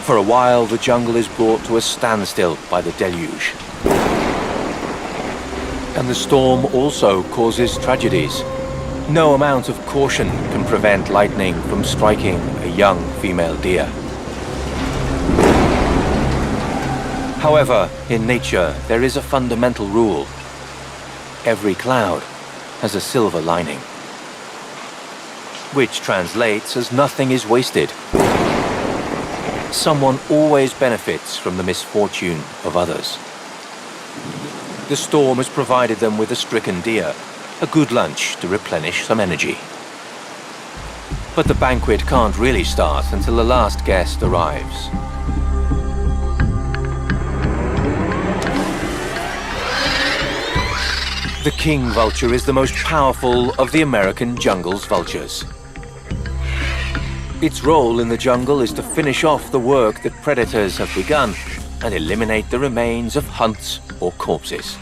For a while, the jungle is brought to a standstill by the deluge. And the storm also causes tragedies. No amount of caution can prevent lightning from striking a young female deer. However, in nature, there is a fundamental rule. Every cloud has a silver lining, which translates as nothing is wasted. Someone always benefits from the misfortune of others. The storm has provided them with a stricken deer, a good lunch to replenish some energy. But the banquet can't really start until the last guest arrives. The king vulture is the most powerful of the American jungle's vultures. Its role in the jungle is to finish off the work that predators have begun and eliminate the remains of hunts or corpses.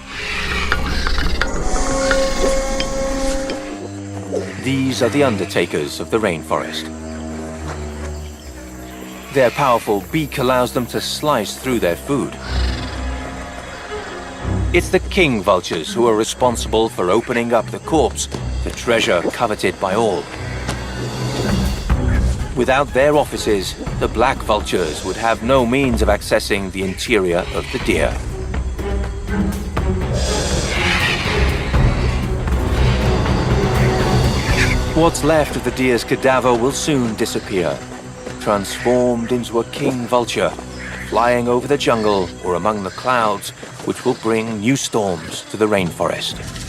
These are the undertakers of the rainforest. Their powerful beak allows them to slice through their food. It's the king vultures who are responsible for opening up the corpse, the treasure coveted by all. Without their offices, the black vultures would have no means of accessing the interior of the deer. What's left of the deer's cadaver will soon disappear, transformed into a king vulture, flying over the jungle or among the clouds, which will bring new storms to the rainforest.